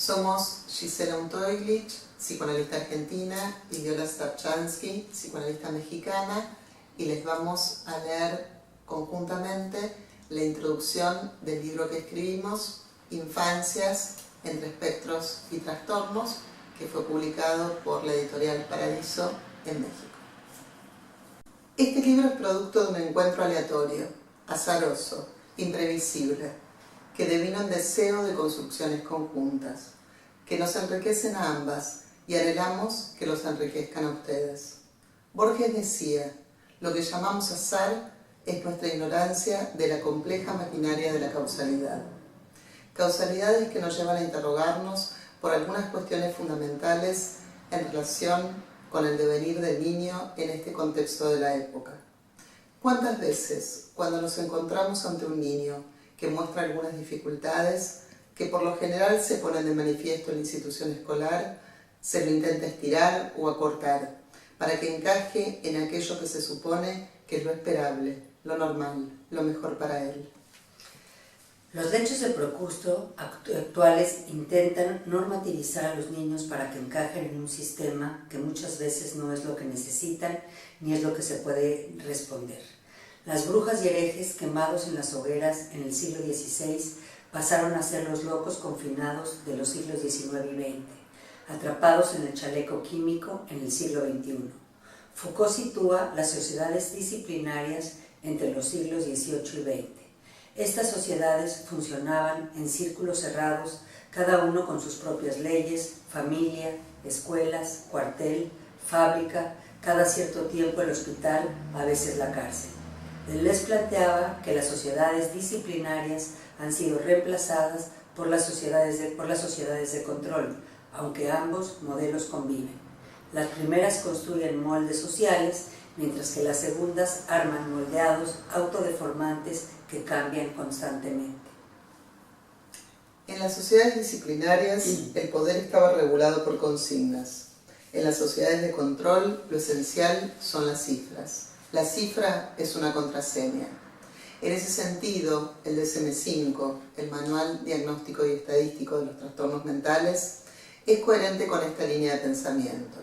Somos Gisela Untoiglich, psicoanalista argentina, y Viola Stavchansky, psicoanalista mexicana, y les vamos a leer conjuntamente la introducción del libro que escribimos, Infancias entre espectros y trastornos, que fue publicado por la editorial Paradiso en México. Este libro es producto de un encuentro aleatorio, azaroso, imprevisible, que devino en deseo de construcciones conjuntas, que nos enriquecen a ambas y anhelamos que los enriquezcan a ustedes. Borges decía, lo que llamamos azar es nuestra ignorancia de la compleja maquinaria de la causalidad. Causalidades que nos llevan a interrogarnos por algunas cuestiones fundamentales en relación con el devenir del niño en este contexto de la época. ¿Cuántas veces, cuando nos encontramos ante un niño que muestra algunas dificultades, que por lo general se ponen de manifiesto en la institución escolar, se lo intenta estirar o acortar, para que encaje en aquello que se supone que es lo esperable, lo normal, lo mejor para él? Los derechos de Procusto actuales intentan normativizar a los niños para que encajen en un sistema que muchas veces no es lo que necesitan ni es lo que se puede responder. Las brujas y herejes quemados en las hogueras en el siglo XVI pasaron a ser los locos confinados de los siglos XIX y XX, atrapados en el chaleco químico en el siglo XXI. Foucault sitúa las sociedades disciplinarias entre los siglos XVIII y XX. Estas sociedades funcionaban en círculos cerrados, cada uno con sus propias leyes, familia, escuelas, cuartel, fábrica, cada cierto tiempo el hospital, a veces la cárcel. Les planteaba que las sociedades disciplinarias han sido reemplazadas por las sociedades de control, aunque ambos modelos conviven. Las primeras construyen moldes sociales, mientras que las segundas arman moldeados autodeformantes que cambian constantemente. En las sociedades disciplinarias, el poder estaba regulado por consignas. En las sociedades de control, lo esencial son las cifras. La cifra es una contraseña. En ese sentido, el DSM-5, el Manual Diagnóstico y Estadístico de los Trastornos Mentales, es coherente con esta línea de pensamiento,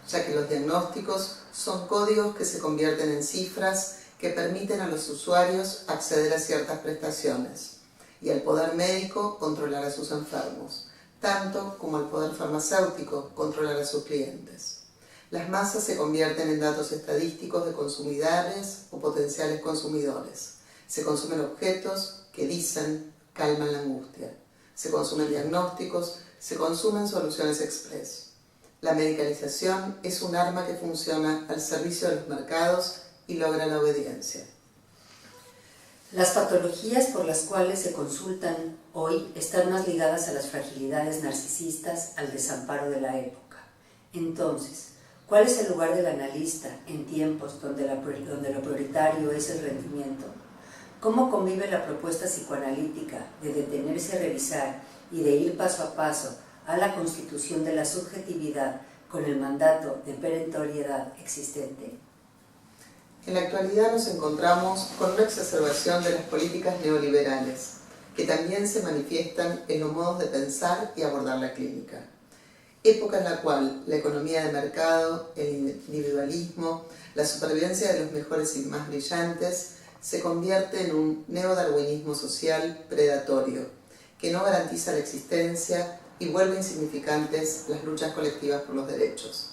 ya que los diagnósticos son códigos que se convierten en cifras que permiten a los usuarios acceder a ciertas prestaciones y al poder médico controlar a sus enfermos, tanto como al poder farmacéutico controlar a sus clientes. Las masas se convierten en datos estadísticos de consumidores o potenciales consumidores. Se consumen objetos que dicen, calman la angustia. Se consumen diagnósticos, se consumen soluciones express. La medicalización es un arma que funciona al servicio de los mercados y logra la obediencia. Las patologías por las cuales se consultan hoy están más ligadas a las fragilidades narcisistas, al desamparo de la época. Entonces, ¿cuál es el lugar del analista en tiempos donde lo prioritario es el rendimiento? ¿Cómo convive la propuesta psicoanalítica de detenerse a revisar y de ir paso a paso a la constitución de la subjetividad con el mandato de perentoriedad existente? En la actualidad nos encontramos con una exacerbación de las políticas neoliberales, que también se manifiestan en los modos de pensar y abordar la clínica. Época en la cual la economía de mercado, el individualismo, la supervivencia de los mejores y más brillantes se convierte en un neodarwinismo social predatorio, que no garantiza la existencia y vuelve insignificantes las luchas colectivas por los derechos.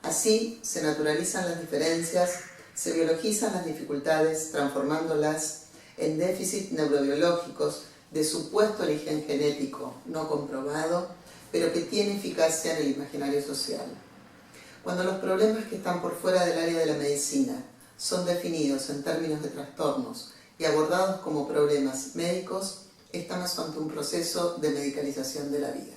Así se naturalizan las diferencias, se biologizan las dificultades, transformándolas en déficits neurobiológicos de supuesto origen genético no comprobado, pero que tiene eficacia en el imaginario social. Cuando los problemas que están por fuera del área de la medicina son definidos en términos de trastornos y abordados como problemas médicos, estamos ante un proceso de medicalización de la vida.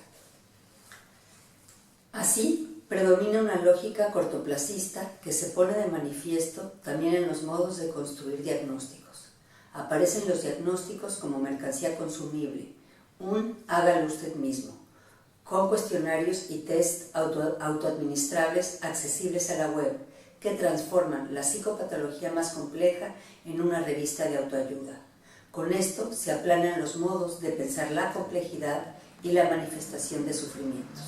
Así, predomina una lógica cortoplacista que se pone de manifiesto también en los modos de construir diagnósticos. Aparecen los diagnósticos como mercancía consumible, un hágalo usted mismo, con cuestionarios y test autoadministrables accesibles a la web, que transforman la psicopatología más compleja en una revista de autoayuda. Con esto se aplanan los modos de pensar la complejidad y la manifestación de sufrimientos.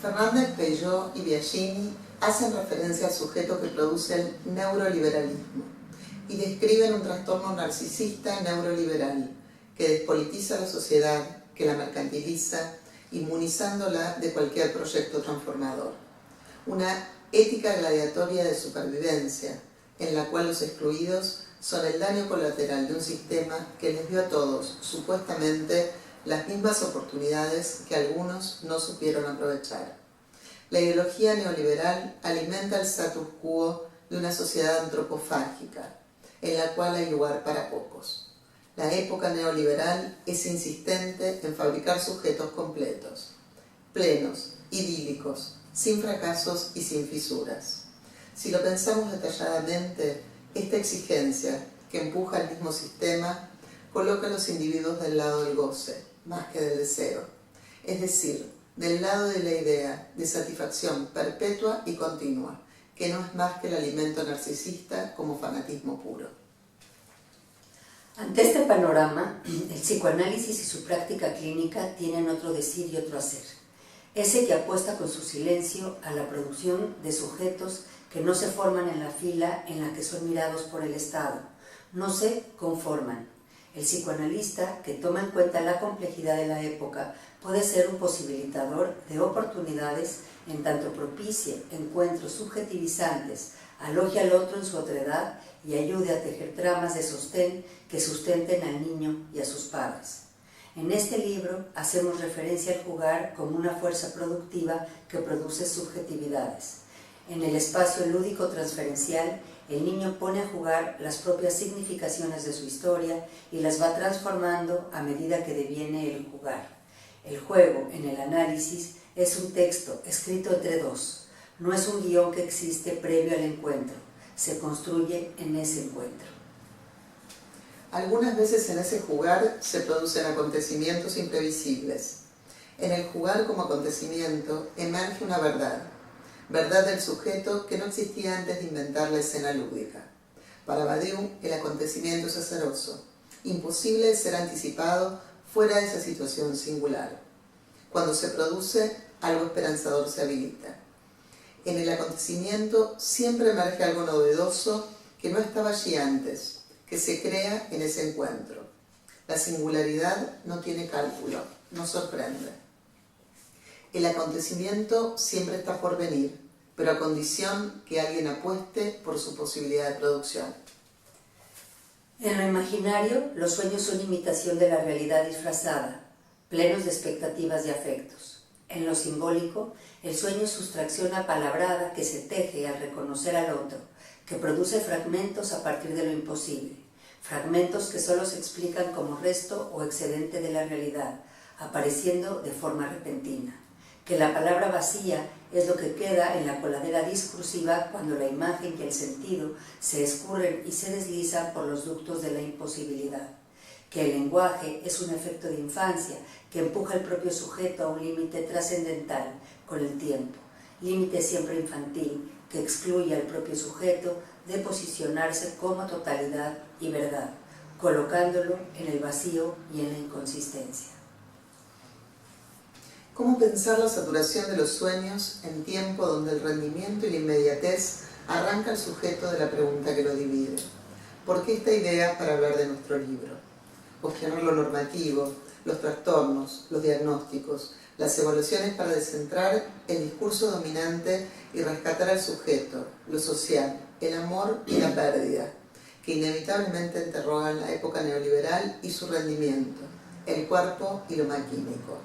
Fernández, Peiró y Biagini hacen referencia al sujeto que produce el neuroliberalismo y describen un trastorno narcisista neuroliberal que despolitiza a la sociedad, que la mercantiliza, inmunizándola de cualquier proyecto transformador. Una ética gladiatoria de supervivencia, en la cual los excluidos son el daño colateral de un sistema que les dio a todos, supuestamente, las mismas oportunidades que algunos no supieron aprovechar. La ideología neoliberal alimenta el status quo de una sociedad antropofágica, en la cual hay lugar para pocos. La época neoliberal es insistente en fabricar sujetos completos, plenos, idílicos, sin fracasos y sin fisuras. Si lo pensamos detalladamente, esta exigencia que empuja al mismo sistema coloca a los individuos del lado del goce, más que del deseo, es decir, del lado de la idea de satisfacción perpetua y continua, que no es más que el alimento narcisista como fanatismo puro. Ante este panorama, el psicoanálisis y su práctica clínica tienen otro decir y otro hacer. Ese que apuesta con su silencio a la producción de sujetos que no se forman en la fila en la que son mirados por el Estado, no se conforman. El psicoanalista, que toma en cuenta la complejidad de la época, puede ser un posibilitador de oportunidades en tanto propicie encuentros subjetivizantes, aloje al otro en su otredad y ayude a tejer tramas de sostén que sustenten al niño y a sus padres. En este libro hacemos referencia al jugar como una fuerza productiva que produce subjetividades. En el espacio lúdico transferencial, el niño pone a jugar las propias significaciones de su historia y las va transformando a medida que deviene el jugar. El juego, en el análisis, es un texto escrito entre dos. No es un guión que existe previo al encuentro. Se construye en ese encuentro. Algunas veces en ese jugar se producen acontecimientos imprevisibles. En el jugar como acontecimiento emerge una verdad del sujeto que no existía antes de inventar la escena lúdica. Para Badiou, el acontecimiento es azaroso, imposible de ser anticipado fuera de esa situación singular. Cuando se produce, algo esperanzador se habilita. En el acontecimiento siempre emerge algo novedoso que no estaba allí antes, que se crea en ese encuentro. La singularidad no tiene cálculo, no sorprende. El acontecimiento siempre está por venir, pero a condición que alguien apueste por su posibilidad de producción. En lo imaginario, los sueños son imitación de la realidad disfrazada, plenos de expectativas y afectos. En lo simbólico, el sueño es sustracción apalabrada que se teje al reconocer al otro, que produce fragmentos a partir de lo imposible, fragmentos que solo se explican como resto o excedente de la realidad, apareciendo de forma repentina. Que la palabra vacía es lo que queda en la coladera discursiva cuando la imagen y el sentido se escurren y se deslizan por los ductos de la imposibilidad. Que el lenguaje es un efecto de infancia que empuja al propio sujeto a un límite trascendental con el tiempo, límite siempre infantil que excluye al propio sujeto de posicionarse como totalidad y verdad, colocándolo en el vacío y en la inconsistencia. ¿Cómo pensar la saturación de los sueños en tiempo donde el rendimiento y la inmediatez arranca al sujeto de la pregunta que lo divide? ¿Por qué esta idea para hablar de nuestro libro? Cuestionar lo normativo, los trastornos, los diagnósticos, las evaluaciones para descentrar el discurso dominante y rescatar al sujeto, lo social, el amor y la pérdida, que inevitablemente interrogan la época neoliberal y su rendimiento, el cuerpo y lo maquímico.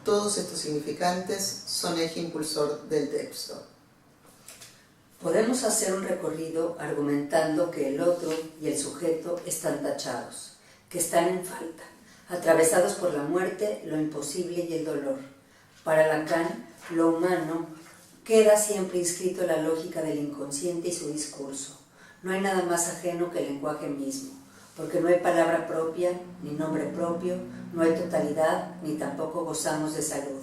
Todos estos significantes son eje impulsor del texto. Podemos hacer un recorrido argumentando que el otro y el sujeto están tachados, que están en falta, atravesados por la muerte, lo imposible y el dolor. Para Lacan, lo humano queda siempre inscrito en la lógica del inconsciente y su discurso. No hay nada más ajeno que el lenguaje mismo, porque no hay palabra propia, ni nombre propio, no hay totalidad, ni tampoco gozamos de salud.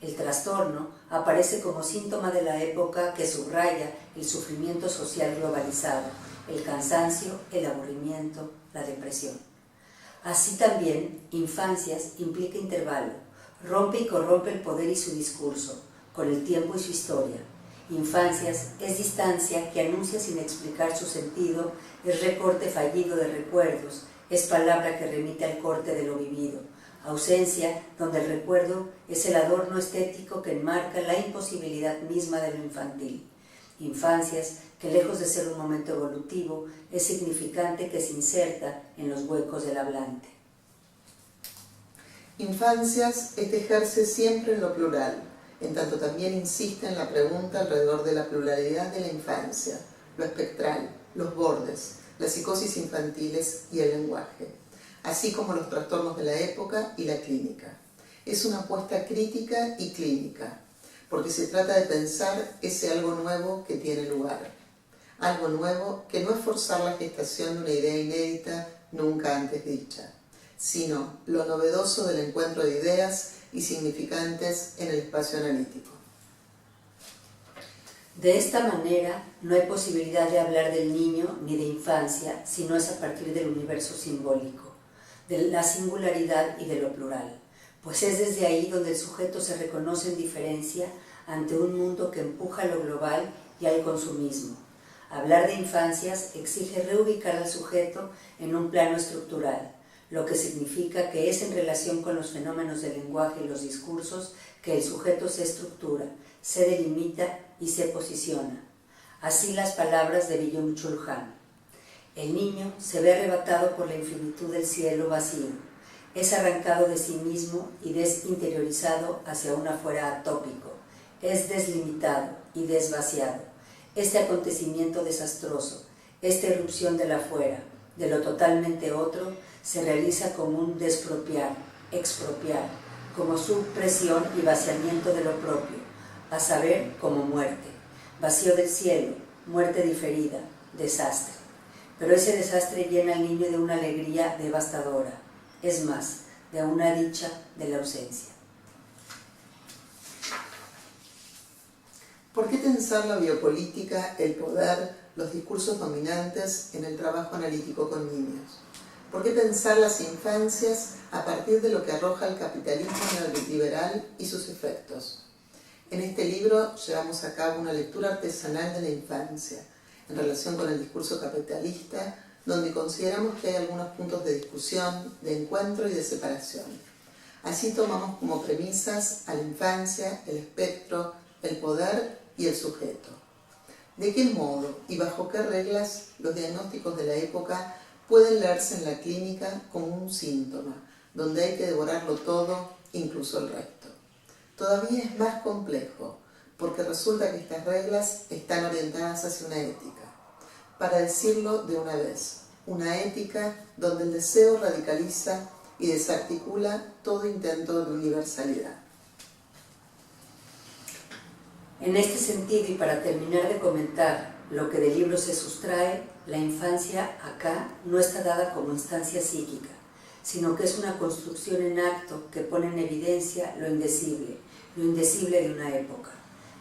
El trastorno aparece como síntoma de la época que subraya el sufrimiento social globalizado, el cansancio, el aburrimiento, la depresión. Así también, infancias implica intervalo, rompe y corrompe el poder y su discurso, con el tiempo y su historia. Infancias es distancia que anuncia sin explicar su sentido, es recorte fallido de recuerdos, es palabra que remite al corte de lo vivido. Ausencia donde el recuerdo es el adorno estético que enmarca la imposibilidad misma de lo infantil. Infancias que lejos de ser un momento evolutivo, es significante que se inserta en los huecos del hablante. Infancias es dejarse siempre en lo plural, en tanto también insiste en la pregunta alrededor de la pluralidad de la infancia, lo espectral, los bordes, las psicosis infantiles y el lenguaje, así como los trastornos de la época y la clínica. Es una apuesta crítica y clínica, porque se trata de pensar ese algo nuevo que tiene lugar. Algo nuevo que no es forzar la gestación de una idea inédita nunca antes dicha, sino lo novedoso del encuentro de ideas y significantes en el espacio analítico. De esta manera, no hay posibilidad de hablar del niño ni de infancia si no es a partir del universo simbólico, de la singularidad y de lo plural, pues es desde ahí donde el sujeto se reconoce en diferencia ante un mundo que empuja a lo global y al consumismo. Hablar de infancias exige reubicar al sujeto en un plano estructural, lo que significa que es en relación con los fenómenos del lenguaje y los discursos que el sujeto se estructura, se delimita y se posiciona. Así las palabras de Byung-Chul Han. El niño se ve arrebatado por la infinitud del cielo vacío, es arrancado de sí mismo y desinteriorizado hacia un afuera atópico, es deslimitado y desvaciado. Este acontecimiento desastroso, esta irrupción del afuera, de lo totalmente otro, se realiza como un despropiar, expropiar, como supresión y vaciamiento de lo propio, a saber, como muerte, vacío del cielo, muerte diferida, desastre. Pero ese desastre llena al niño de una alegría devastadora, es más, de una dicha de la ausencia. ¿Por qué tensar la biopolítica, el poder, los discursos dominantes en el trabajo analítico con niños? ¿Por qué pensar las infancias a partir de lo que arroja el capitalismo neoliberal y sus efectos? En este libro llevamos a cabo una lectura artesanal de la infancia, en relación con el discurso capitalista, donde consideramos que hay algunos puntos de discusión, de encuentro y de separación. Así tomamos como premisas a la infancia, el espectro, el poder y el sujeto. ¿De qué modo y bajo qué reglas los diagnósticos de la época pueden leerse en la clínica como un síntoma, donde hay que devorarlo todo, incluso el resto? Todavía es más complejo, porque resulta que estas reglas están orientadas hacia una ética. Para decirlo de una vez, una ética donde el deseo radicaliza y desarticula todo intento de universalidad. En este sentido, y para terminar de comentar lo que del libro se sustrae, la infancia acá no está dada como instancia psíquica, sino que es una construcción en acto que pone en evidencia lo indecible de una época.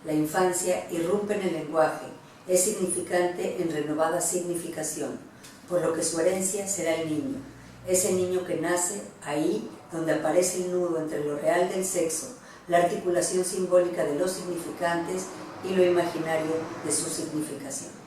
La infancia irrumpe en el lenguaje, es significante en renovada significación, por lo que su herencia será el niño, ese niño que nace ahí donde aparece el nudo entre lo real del sexo, la articulación simbólica de los significantes y lo imaginario de su significación.